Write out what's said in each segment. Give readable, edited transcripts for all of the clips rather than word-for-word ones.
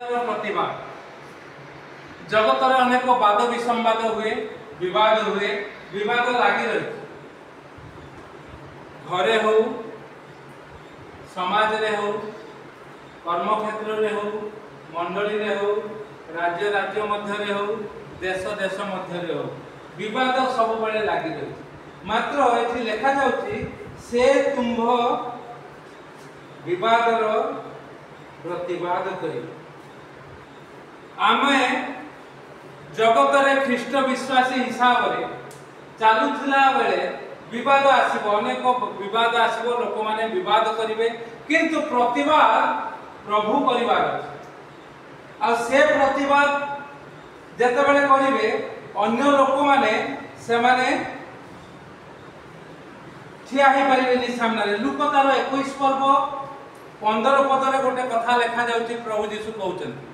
प्रतिवाद जगत अनेक वाद विसंवाद हुए, विवाद हुए, विवाद लगी रही घरे हो, समाज रे हो, कर्मक्षेत्र रे हो, मंडली रे हो, राज्य राज्य मध्य रे हो, देश देश मध्य रे हो, विवाद सब बेले लगी रही। मात्र ये लिखा जाउची से तुम्भ विवादर प्रतिवाद करिवे। आमे जगत रे ख्रीष्ट विश्वासी हिसाब रे चालुथिला बेले विवाद आसीबो, अनेक विवाद आसीबो, लोक माने विवाद करिवे, किंतु प्रतिवाद प्रभु परिवार अछि। आ से प्रतिवाद जते बेले करिवे अन्य लोक माने से माने ठिया ही परिबेनी सामने रे। लूक तार 21 पर्व 15 पदरे गोटे कथा लेखा जाउची, प्रभु यीशु कहउचंती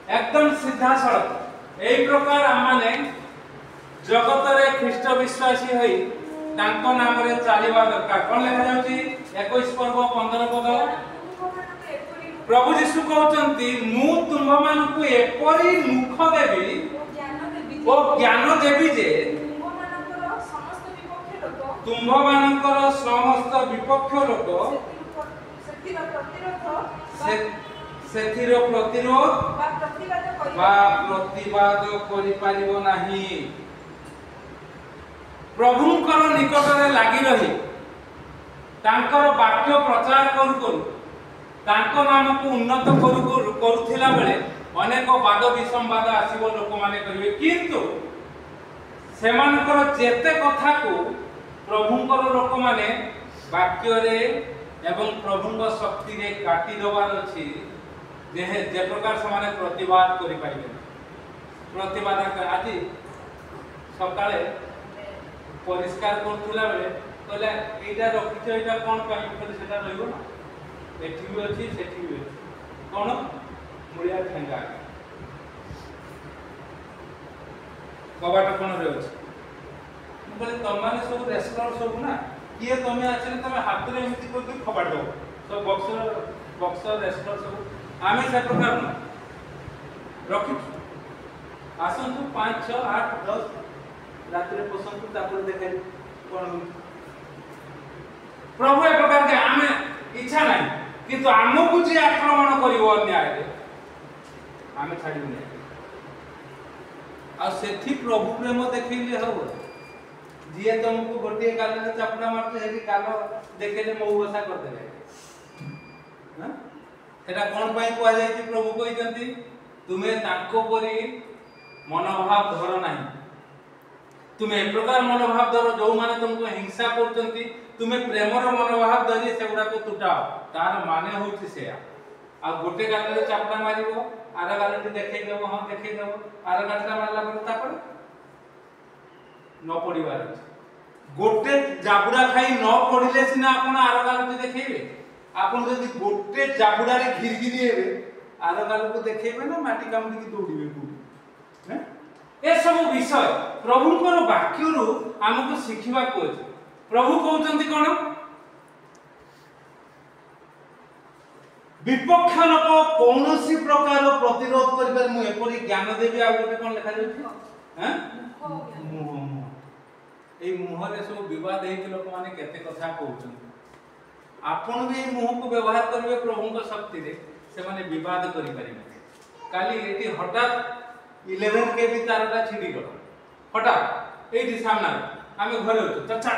एकदम सीधा सड़क एई प्रकार आमाने जगत रे ख्रीष्ट विश्वासी होई तांको नाम रे चालिबा दरकार। कोन लेखा जाउची 21 पर्व 15 पद प्रभु यीशु कहउचंती मु तुम मानकु एपरी मुख देबी ओ ज्ञान देबी जे तुम मानकर समस्त विपक्ष लोक सेथिर प्रतिरोध बा प्रतिवाद करि पारिबो नाही। प्रभुंकर निकट रे लागि रही तांकर वाक्य प्रचार करू करू तांको नाम को उन्नत करू करूथिला बेले अनेक वाद विसंवाद आसीबो, लोक माने करिवे, किंतु सेमानकर जेते कथा को प्रभुंकर लोक माने वाक्य रे एवं प्रभुंक शक्ति रे काटी दबार अछि जे प्रकार समाने प्रतिवाद करि पाइबे। प्रतिवाद आज सकाळे परिष्कार करथुला बेले कहले एटा रखिछ, एटा कोन पाइ कहले सेटा रहइबो ना, एठी भी अछि सेठी भी अछि, कोन मुळिया ठेंगा कबाट कोन रे अछि। मु कहले तमाने सब रेस्टोरेंट सब ना किए तमे आछले तमे हाथ रे एमिति कर खबाट दो सब बक्सर रेस्टोरेंट सब आमे से प्रकार न रखि आसंतु 5 6 8 10 रात्रि पसंद तापर देखे कोन प्रभु ए प्रकार के आमे इच्छा नहीं, किंतु आमको जे आक्रमण करिवो अन्याय रे आमे छाडी नै आ सेठी प्रभु प्रेम देखिले हो। जिए तुमको गोटे गाल रे चपड़ा मारते हेली गाल देखेले मौ बसा कर देले हां एटा कोन पई कोआ जाय कि प्रभु कहितंती तुमे ताको परी मनोभाव धर नाही, तुमे एक प्रकार मनोभाव धर जो माने तुमको हिंसा करतंती तुमे प्रेमर मनोभाव धरी सेगुडा को तुटाओ, तार माने होछि से आ गोटे गाल रे चपड़ा मारिबो आरा गाल रे देखै देबो, हां देखै देबो आरा गालटा मारला पर तापर न पड़िबार गोटे जाबुड़ा खाई न पड़िले सिना आपण आरो गाल को देखैबे। आपण जदी गोटे जाबुड़ा रे घिरगिरी हेबे आरो गाल को देखैबे ना माटी कामडी की दौड़िबे को हैं। ए सब विषय प्रभुंकर वाक्य रु हमको सिखिबा को अछि। प्रभु कहउचंती कोन विपक्ष लोक कोनोसी प्रकार प्रतिरोध करिबार मु एपरि ज्ञान देबी। आ गोटे कोन लिखा जाउछि हैं ए मुहरे सब विवाद हे कि लोक माने केते कथा कहउछन। आपण भी मुह को व्यवहार करिवे प्रभुंक शक्ति रे से माने विवाद करि परिबे। काली एटी हठात 11 के भी तारटा छिडी गलो, हठात एटी सामना आमे घरे होतो चचा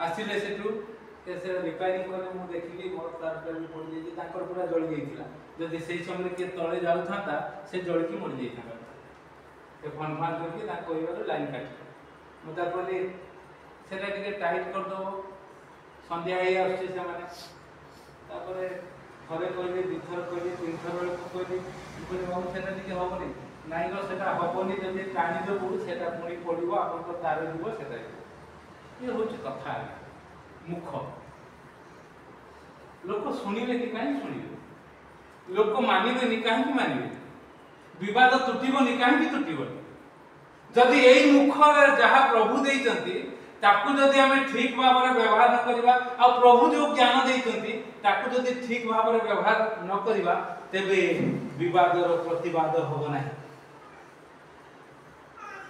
आसिले सेटू से रिपेयरिंग करे मु देखिली मोर तारटा भी पड़ जेती, ताकर पूरा जळी गेइतिला। जदि सेही समय के तळे जाउ थाता से जळी की मरि जेइथा ए फोन फान करके ता कहिबार लाइन काटी मु तापले सेटा टिके टाइट कर दो संध्या हे आछे से माने तापरे घरे कहले दिथर कहले तीनथर बेले कहले कहले बाबू सेटा टिके होबनी नाइ गो सेटा होबनी जदि टाणी दो बुडू सेटा पुणी पडिबो आपन तो तार दिबो सेटा ये होची कथा मुख लोक सुनिले कि काई सुनिले, लोक मानिबे नि काहे कि मानिबे, विवाद तुटिबो नि काहे कि तुटिबो। जदि एई मुख जहा प्रभु देइचंती ताकू जदि हमें ठीक भाव में व्यवहार न करिबा आ प्रभु जो ज्ञान देइतंती ताकू जदि ठीक भाव में व्यवहार न करिबा तेबे विवाद और प्रतिवाद होबो नाही।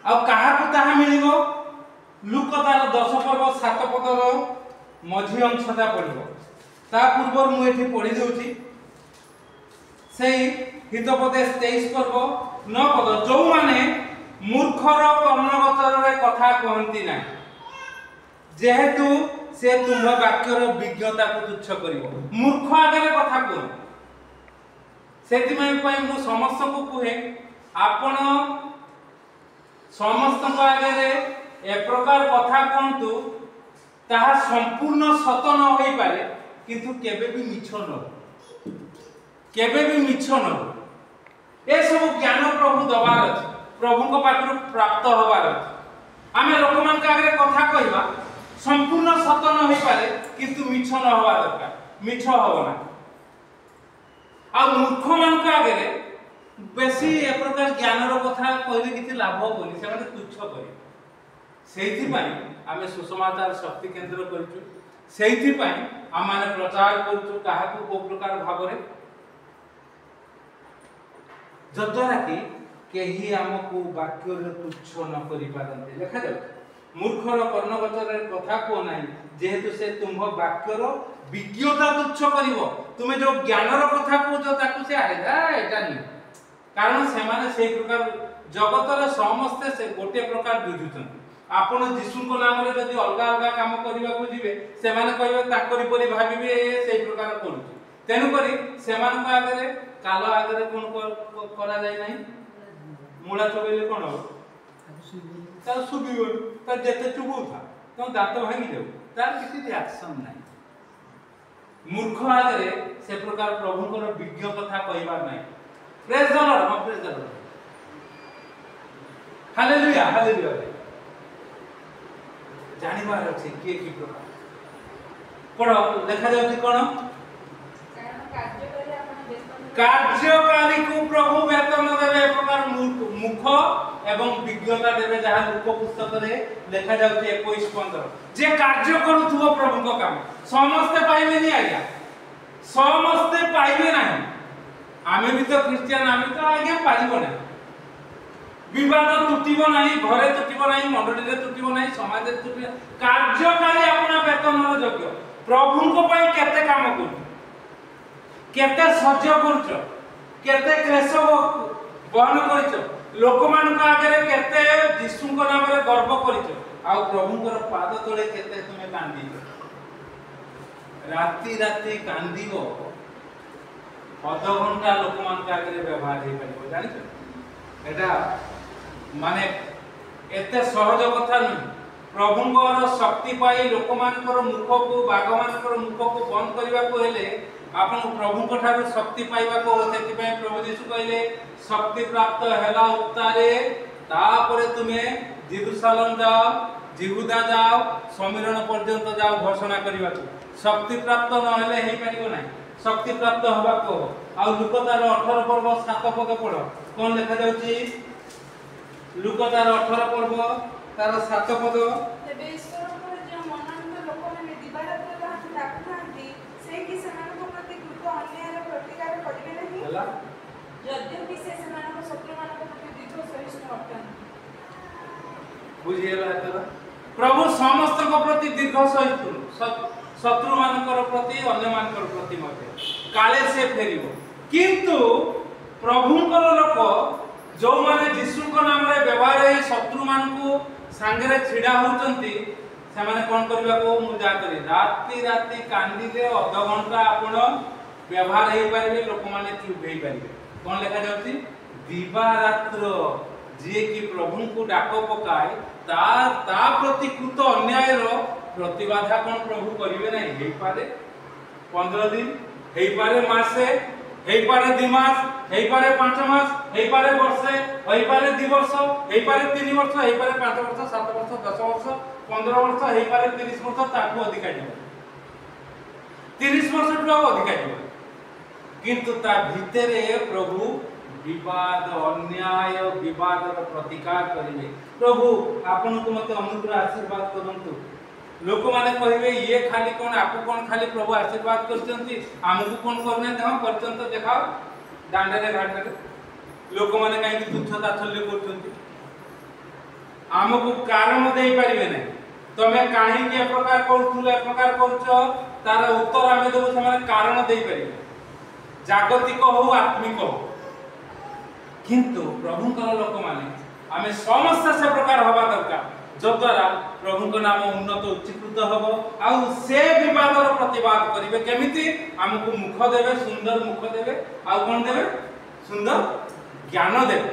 आ कहा को ताहा मिलिबो लुक तार 10 पर्व 7 पदर मझी अंशटा पढिबो ता पूर्व मु एठी पढि देउची सेही हितोपदेश 23 पर्व 9 पद जो माने मूर्खर कर्णगतर रे कथा कहंती नाही जेहेतु से तुम वाक्यर विज्ञता को तुच्छ करिवो मूर्ख आगे कथा कोन सेति में मु समस्त को कहे आपण समस्त आगे ए प्रकार कथा कहंतु ताहा संपूर्ण सत न होई पारे किंतु केबे भी मिछ न केबे भी मिछ न ए सब ज्ञान प्रभु दबार अछि प्रभु को पाखरु प्राप्त होबार अछि आमे लोकमान का आगे कथा कहबा संपूर्ण सत न होई पारे किंतु मिछ न होबा दरकार मिछ होबना आ मूर्ख मान का आगे बेसी ए प्रकार ज्ञान रो कथा कहले किछि लाभ होबनी से माने तुच्छ करी सेहिथि पई आमे सुसमाचार शक्ति केंद्र करछु सेहिथि पई आ माने प्रचार करछु काहा को प्रकार भाव रे जद्वारा कि केही हमकु वाक्य रे तुच्छ न करि पारंते देखा जाउ मूर्खर कर्णगतर कथा को नाही जेहेतु से तुम वाक्यर विज्ञता तुच्छ करिवो तुमे जो ज्ञानर कथा कहजो ताकु से आएगा एटा नहीं कारण से माने से प्रकार जगत रे समस्त से गोटे प्रकार बुझुछन आपण यीशु को नाम रे जदी अलगा अलगा काम करबा को जिवे से माने कहबे ताकरी परि भाबिबे से प्रकार करूची तेनु करी से मान को आगे कालो आगे कोन करा जाय नाही मूला चबेले कोन हो ता सुबियो ता जेते चुबु था तो दांत भांगी देउ तार किसी रिएक्शन नाही मूर्ख आगे से प्रकार प्रभु को विज्ञ कथा कहबार नाही praise the Lord praise the Lord hallelujah hallelujah जानि बार अछि के की प्रकार पढ़ो देखा जाउती कोन कार्यकारी को प्रभु वेतन देवे प्रकार मुख एवं विज्ञता देवे जहां लोक पुस्तक रे लिखा जाउती 21:15 जे कार्य करूथुव प्रभु को काम समस्त पाइबे नि आज्ञा समस्त पाइबे नाही आमे भी तो क्रिश्चियन आमे तो आज्ञा पाइबो ना विवाद टुटिबो नाही घरे टुटिबो नाही मंडली रे टुटिबो नाही समाज रे टुटिबो कार्यकारी अपना वेतन रो योग्य प्रभु को पई केते काम करू केते सह्य करछ केते क्लेश बहन करछ लोक मान का आगे केते यीशु को नाम रे गर्व करछ आ प्रभु को पाद तळे केते तुमे कांदी राती राती कांदीबो आधा घंटा लोक मान का आगे व्यवहार हे परबो जानिछ एटा माने एते सहज कथा नहीं प्रभुंकर शक्ति पाई लोक मानकर मुख को बाग मानकर मुख को बंद करबा को हेले आपन प्रभु को ठार शक्ति पाइबा को सेति पय प्रभु यीशु कहले शक्ति प्राप्त हैला उतारे तापरे तुमे जेरूशलेम जाओ जिहुदा जाओ समीरण पर्यंत जाओ घोषणा करबा को शक्ति प्राप्त न हेले हे परिबो नाही शक्ति प्राप्त होबा को आ लुकतार 18 पर्व 7 पद पढो कोन लिखा जाउची लुकतार 18 पर्व तार 7 पद तबे ईश्वर को जे मनांत लोक माने दिबारात डाकुथांती से कि समान को प्रति कृत अन्याय प्रतिकार करिवे नहीं होला यद्यपि से समान को शत्रु मान को प्रति दीर्घ सहिष्णु अटन बुझिएला एतरा प्रभु समस्त को प्रति दीर्घ सहिष्णु शत्रु मानकर प्रति अन्य मानकर प्रति मते काले से फेरिबो किंतु प्रभुंकर लोक जो माने यीशु को नाम रे व्यवहार है शत्रु मान को संगे छिड़ा होचंती से माने कोन करबा को मु जा करी राती राती कांदीले आधा घंटा आपण व्यवहार हे पारिबे लोक माने चुप हे पारिबे कोन लिखा जाउती दिवा रात्र जे कि प्रभु को डाक पकाए ता प्रति कृत अन्याय रो प्रतिबाधा कोन प्रभु करिवे नै हे पारे 15 दिन हे पारे मासे हे पारे 2 मास हे पारे 5 मास हे पारे वर्षे हे पारे 2 वर्ष हे पारे 3 वर्ष हे पारे 5 वर्ष 7 वर्ष 10 वर्ष 15 वर्ष हे पारे 30 वर्ष ताकू अधिक आइबो 30 वर्ष टू अधिक आइबो किंतु ता भितरे प्रभु विवाद अन्याय विवाद प्रतिकार करेंगे। प्रभु आपन को मत अनुग्रह आशीर्वाद करंतु। लोक माने कहबे ये खाली कोन आपको कोन खाली प्रभु आशीर्वाद करचंती हमकु कोन करने हम करचंत देखाओ दांडे रे घाटे रे लोक माने काई तुच्छ ताच्छल्य करचंती हमकु कारण देई परिबे नै तमे काहे के प्रकार करथुले ए प्रकार करछो तार उत्तर आमे देबो समान कारण देई परिबे जागतिक हो आत्मिक हो किंतु प्रभुंकर लोक माने आमे समस्त से प्रकार हवा दरकार जद्वारा प्रभु को नाम उन्नत उच्चीकृत हबो आ से विवादर प्रतिवाद करिवे केमिति हमकु मुख देबे सुंदर मुख देबे आ कोन देबे सुंदर ज्ञान देबे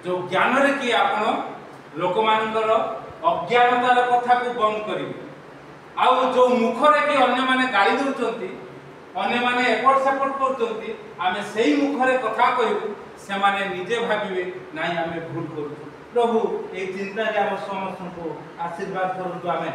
जो ज्ञान रे कि आपण लोक मानकर अज्ञानतार कथा को बंद करिवे आ जो मुख रे कि अन्य माने गाली दउचंती अन्य माने एपट सेपट करचंती आमे सेही मुख रे कथा कहिबु से माने निजे भाबिबे नाही आमे भूल करू प्रभु ए चिंता रे हम समस्त को आशीर्वाद करंतु आमे